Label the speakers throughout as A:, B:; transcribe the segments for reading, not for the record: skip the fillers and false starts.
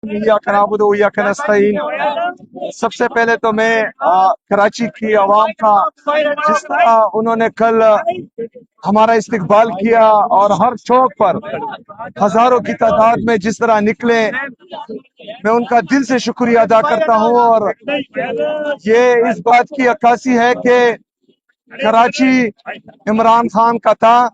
A: इय्याका नअबुदु व इय्याका नस्तईन। सबसे पहले तो मैं कराची की आवाम का, जिस तरह उन्होंने कल हमारा इस्तकबाल किया और हर चौक पर हजारों की तादाद में जिस तरह निकले, मैं उनका दिल से शुक्रिया अदा करता हूँ। और ये इस बात की अक्कासी है कि कराची इमरान खान का था,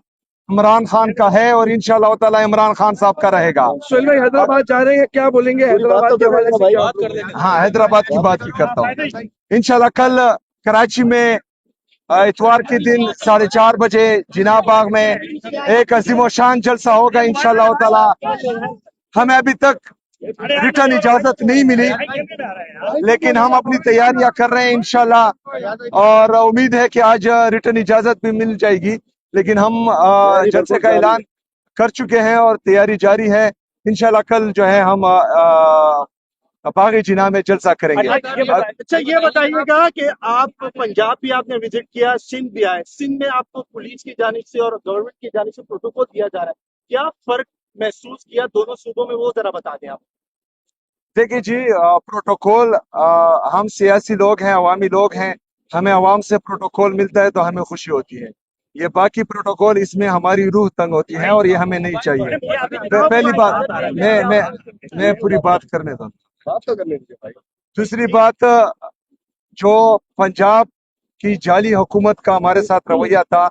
A: इमरान खान का है और इंशाअल्लाह ताला इमरान खान साहब का रहेगा।
B: सुहेल भाई हैदराबाद जा रहे हैं, क्या बोलेंगे हैदराबाद के हवाले से? क्या
A: हाँ, हैदराबाद की बात ही करता हूँ। इंशाअल्लाह कल कराची में इतवार के दिन 4:30 बजे जिना बाग में एक अजीम शान जलसा होगा इंशाअल्लाह ताला। हमें अभी तक रिटर्न इजाजत नहीं मिली, लेकिन हम अपनी तैयारियां कर रहे हैं इंशाअल्लाह, और उम्मीद है कि आज रिटर्न इजाजत भी मिल जाएगी। लेकिन हम जलसे का ऐलान कर चुके हैं और तैयारी जारी है। इंशाअल्लाह कल जो है हम बागी जिना में जलसा करेंगे।
C: अच्छा ये बताइएगा कि आप पंजाब भी आपने विजिट किया, सिंध भी आए, सिंध में आपको पुलिस की जानिब से और गवर्नमेंट की जानिब से प्रोटोकॉल दिया जा रहा है, क्या फर्क महसूस किया दोनों सूबों में, वो जरा बता दें आप।
A: देखिए जी, प्रोटोकॉल, हम सियासी लोग हैं, अवामी लोग हैं, हमें अवाम से प्रोटोकॉल मिलता है तो हमें खुशी होती है। ये बाकी प्रोटोकॉल, इसमें हमारी रूह तंग होती है और ये हमें नहीं चाहिए। पहली बात, मैं पूरी बात करने दो।
B: बात तो करने दीजिए भाई।
A: दूसरी बात, जो पंजाब की जाली हुकूमत का हमारे साथ रवैया था,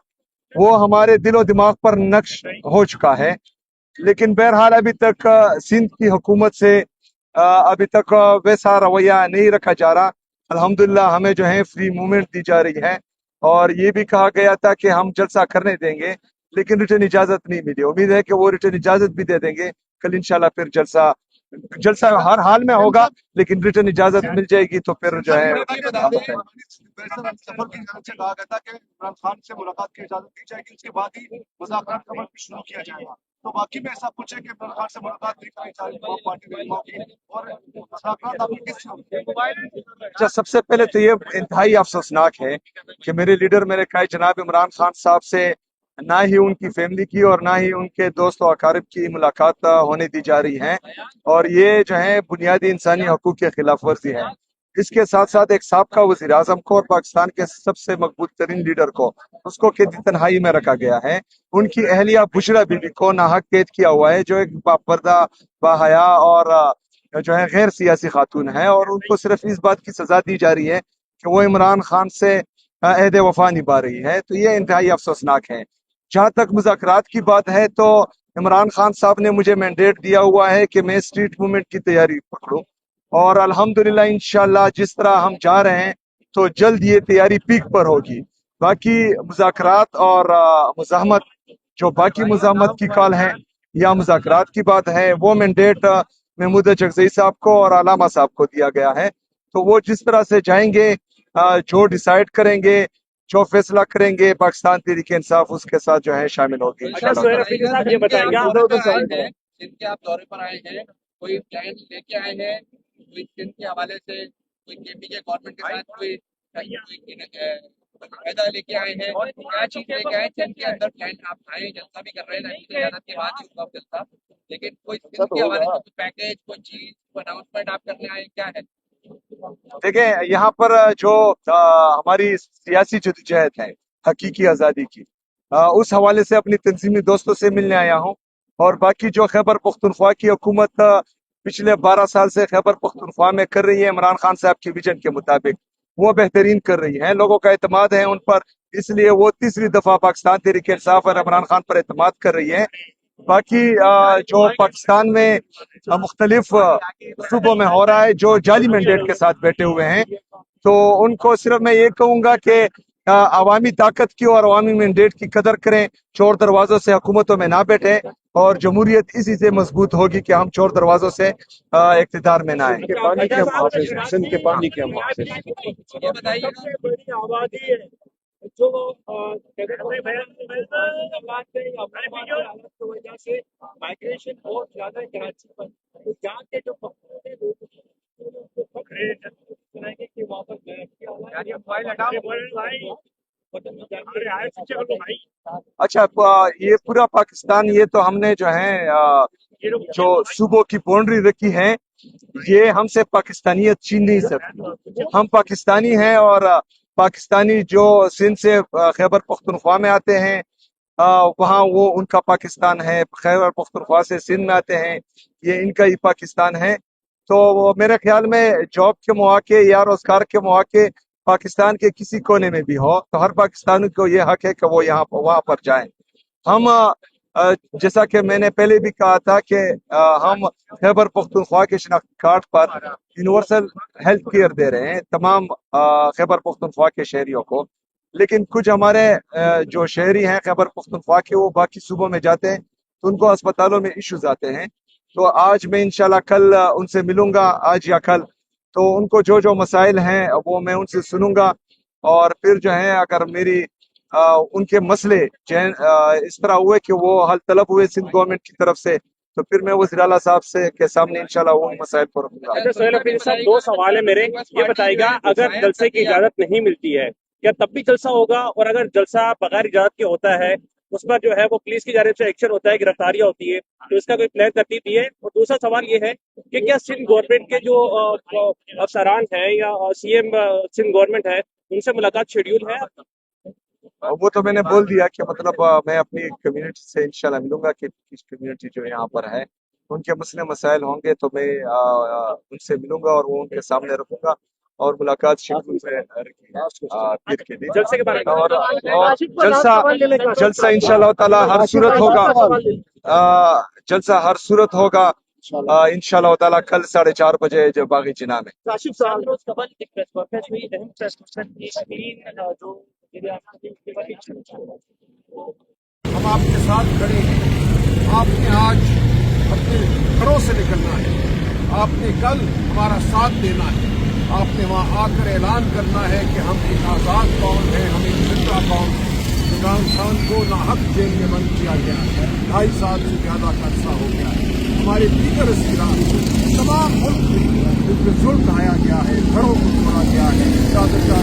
A: वो हमारे दिलो दिमाग पर नक्श हो चुका है। लेकिन बहरहाल अभी तक सिंध की हुकूमत से अभी तक वैसा रवैया नहीं रखा जा रहा। अल्हम्दुलिल्लाह हमें जो है फ्री मूवमेंट दी जा रही है, और ये भी कहा गया था कि हम जलसा करने देंगे, लेकिन रिटर्न इजाजत नहीं मिली। उम्मीद है कि वो रिटर्न इजाजत भी दे देंगे कल इंशाल्लाह। फिर जलसा जलसा हर हाल में होगा, लेकिन रिटर्न इजाजत मिल जाएगी तो फिर जो है
D: सफर की इजाजत से कहा गया था कि इमरान खान से मुलाकात की इजाजत दी जाएगी, उसके बाद ही मुज़ाकरात का अमल शुरू किया जाएगा। तो वाकई में ऐसा कुछ है कि इमरान खान से मुलाकात नहीं करनी चाहिए पार्टी रहनुमाओं की, और मुज़ाकरात आपकी किस।
A: अच्छा, सबसे पहले तो ये इंतहाई अफसोसनाक है कि मेरे लीडर मेरे कायद जनाब इमरान खान साहब से ना ही उनकी फैमिली की और ना ही उनके दोस्त और अकारिब की मुलाकात होने दी जा रही है, और ये जो है बुनियादी इंसानी हकूक की खिलाफ वर्जी है। इसके साथ साथ एक साबका वज़ीर आज़म को और पाकिस्तान के सबसे मकबूल तरीन लीडर को, उसको कैदी तन्हाई में रखा गया है। उनकी अहलिया बुशरा बीबी को नाहक कैद किया हुआ है, जो एक बापर्दा, बाहया और जो है गैर सियासी खातून है, और उनको सिर्फ इस बात की सजा दी जा रही है कि वो इमरान खान से अहद वफा निभा रही है। तो ये इंतहाई अफसोसनाक है। जहाँ तक मुज़ाकरात की बात है, तो इमरान खान साहब ने मुझे मैंडेट दिया हुआ है कि मैं स्ट्रीट मूवमेंट की तैयारी पकड़ूं, और अल्हम्दुलिल्लाह इंशाअल्लाह जिस तरह हम जा रहे हैं तो जल्द ये तैयारी पीक पर होगी। बाकी मुज़ाकरात और मुज़ाहमत, जो बाकी मुज़ाहमत की कॉल है या मुज़ाकरात की बात है, वो मैंडेट महमूद चकज़ई साहब को और अलामा साहब को दिया गया है। तो वो जिस तरह से जाएंगे, जो डिसाइड करेंगे, जो फैसला करेंगे पाकिस्तान तहरीक इंसाफ, उसके साथ जो है शामिल होगी इंशाअल्लाह।
C: ये बताएंगे
E: जिनके आप दौरे पर आए हैं, कोई प्लान लेके आए हैं, कोई सिंध के हवाले से, कोई केपीके गवर्नमेंट के साथ कोई फायदा लेके आए हैं, क्या चीज लेके आए जिनके अंदर प्लान आप आए, जलसा भी कर रहे हैं, इजाजत के बाद ही होगा जलसा, लेकिन कोई सिंध के हवाले से कोई पैकेज, कोई चीज, कोई अनाउंसमेंट आप करने आए, क्या है?
A: देखिए, यहाँ पर जो हमारी सियासी जदोजहद है हकीकी आज़ादी की, उस हवाले से अपनी तंजीमी दोस्तों से मिलने आया हूँ। और बाकी जो खैबर पख्तूनख्वा की हुकूमत पिछले 12 साल से खैबर पख्तूनख्वा में कर रही है इमरान खान साहब के विजन के मुताबिक, वो बेहतरीन कर रही है। लोगों का एतमाद है उन पर, इसलिए वो तीसरी दफा पाकिस्तान तहरीक इंसाफ और इमरान खान पर एतमाद कर रही है। बाकी जो पाकिस्तान में मुख्तलिफ सूबों में हो रहा है, जो जाली मैंडेट के साथ बैठे हुए हैं, तो उनको सिर्फ मैं ये कहूंगा कि अवामी ताकत की और अवामी मैंडेट की कदर करें, चोर दरवाजों से हुकूमतों में ना बैठे, और जमहूरियत इसी से मजबूत होगी कि हम चोर दरवाजों से इक़्तिदार में ना आए।
B: के पानी के हम हाफिज, सिंध के पानी के हम हाफिज।
E: ये बताइए
C: सबसे बड़ी आबादी है जो हालात की वजह से माइग्रेशन बहुत ज्यादा है कराची पर, तो यहाँ के जो पकड़े लोग हैं कि वापस
A: अच्छा, ये पूरा पाकिस्तान, ये तो हमने जो है जो सूबों की बाउंड्री रखी है, ये हमसे पाकिस्तानियत छीन नहीं सकती। हम पाकिस्तानी हैं और पाकिस्तानी जो सिंध से खैबर पख्तूनख्वा में आते हैं, वहाँ वो उनका पाकिस्तान है, खैबर पख्तूनख्वा से सिंध में आते हैं, ये इनका ही पाकिस्तान है। तो वो मेरे ख्याल में जॉब के मौके या रोजगार के मौके पाकिस्तान के किसी कोने में भी हो, तो हर पाकिस्तानी को ये हक है कि वो यहाँ वहाँ पर जाएं। हम जैसा कि मैंने पहले भी कहा था कि हम खैबर पख्तूनख्वा के शनाख्ती कार्ड पर यूनिवर्सल हेल्थ केयर दे रहे हैं तमाम खैबर पख्तूनख्वा के शहरियों को, लेकिन कुछ हमारे जो शहरी हैं खैबर पख्तूनख्वा के, वो बाकी सूबों में जाते हैं तो उनको अस्पतालों में इश्यूज आते हैं। तो आज मैं इंशाल्लाह कल उनसे मिलूंगा, आज या कल, तो उनको जो जो मसाइल हैं वो मैं उनसे सुनूंगा, और फिर जो है अगर मेरी उनके मसले इस तरह हुए कि वो हल तलब हुए सिंध गवर्नमेंट की तरफ से, तो फिर मैं वज़ीर आला साहब से के सामने इंशाल्लाह वो मसाइल को रखूंगा।
B: अच्छा सोहेल अफरीदी साहब, 2 सवाल है मेरे, ये बताइएगा अगर जलसे की इजाजत नहीं मिलती है क्या तब भी जलसा होगा, और अगर जलसा बगैर इजाजत के होता है उस पर जो है वो पुलिस की जानिब से एक्शन होता है, गिरफ्तारियां होती है, तो इसका कोई प्लान तरतीब दी है? और दूसरा सवाल ये है कि क्या सिंध गवर्नमेंट के जो अफसरान हैं या सीएम सिंध गवर्नमेंट है उनसे मुलाकात शेड्यूल है?
A: वो तो मैंने बोल दिया कि मतलब मैं अपनी कम्युनिटी से इंशाल्लाह मिलूंगा कि किस कम्युनिटी जो यहाँ पर है उनके मसले मसाइल होंगे, तो मैं उनसे मिलूंगा और वो उनके सामने रखूंगा और मुलाकात शेड्यूल में रखी पीर के दिन।
B: जलसे के बारे में
A: और जलसा इंशाल्लाह ताला हर सूरत होगा, जलसा हर सूरत होगा इंशाल्लाह ताला कल 4:30 बजे जब बागी जिना में।
C: काशिफ साहब,
D: हम आपके साथ खड़े हैं। आपने आज अपने घरों से निकलना है, आपने कल हमारा साथ देना है, आपने वहाँ आकर ऐलान करना है कि हम एक आज़ाद कौम है, हम एक जिंदा कौम है। इमरान खान को नाहक जेल में बंद किया गया है, 2.5 साल से ज्यादा का अरसा हो गया है। हमारे दीगर असरान तमाम मुल्क में इनके जुल्म ढाया गया है, घरों को तोड़ा गया है, जात को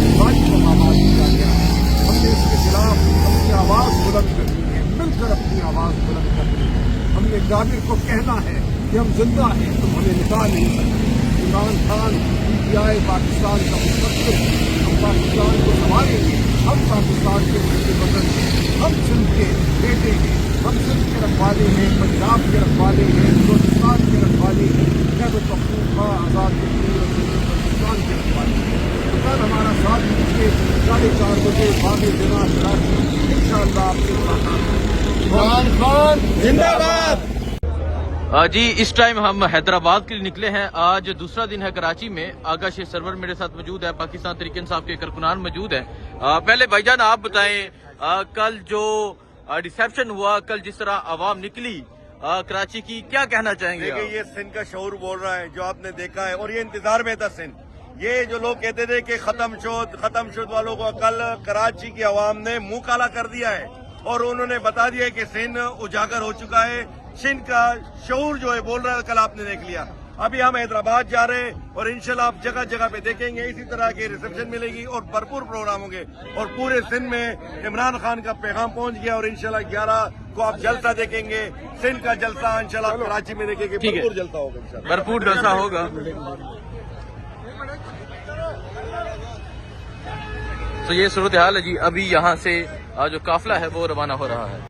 D: आबाद किया गया है। हमने इसके खिलाफ अपनी आवाज बुलंद करनी है, मिलकर अपनी आवाज बुलंद करनी है। हमने गादिर को कहना है कि हम जिंदा हैं, तुम हमें निकाल नहीं सकते। इमरान खान PTI पाकिस्तान का मुस्तक़बिल, हम पाकिस्तान को संभालेंगे, हम पाकिस्तान के वतन हैं, हम सिंध के बेटे हैं, हम सिंध के रखवाले हैं, पंजाब के रखवाले हैं, बलूचिस्तान के रखवाले हैं, खैबर पख्तूनख्वा आज़ाद कश्मीर और बलूचिस्तान के रखवाले हैं। तो कल हमारा साथ दीजिए, 4:30 बजे बागी जिना कराची, इंशाअल्लाह आपसे मुलाकात होगी। इमरान खान जिंदाबाद।
F: जी इस टाइम हम हैदराबाद के लिए निकले हैं। आज दूसरा दिन है कराची में। आगा शेख सरवर मेरे साथ मौजूद है, पाकिस्तान तहरीक इंसाफ के कारकुनान मौजूद है। पहले भाईजान आप बताएं, कल जो रिसेप्शन हुआ, कल जिस तरह आवाम निकली कराची की, क्या कहना चाहेंगे?
G: देखिए, ये सिंध का शऊर बोल रहा है जो आपने देखा है, और ये इंतजार में था सिंध। ये जो लोग कहते थे कि खत्म शुद वालों को कल कराची की आवाम ने मुंह काला कर दिया है और उन्होंने बता दिया कि सिंध उजागर हो चुका है। सिंध का शऊर जो है बोल रहा है, कल आपने देख लिया। अभी हम हैदराबाद जा रहे हैं और इंशाल्लाह आप जगह जगह पे देखेंगे इसी तरह के रिसेप्शन मिलेगी और भरपूर प्रोग्राम होंगे। और पूरे सिंध में इमरान खान का पैगाम पहुंच गया और इंशाल्लाह 11 को आप जलसा देखेंगे। सिंध का जलसा इंशाल्लाह कराची में देखेंगे, भरपूर जलसा होगा,
F: भरपूर जलसा होगा। तो ये सूरत हाल है जी। अभी यहाँ से जो काफिला है वो रवाना हो रहा है।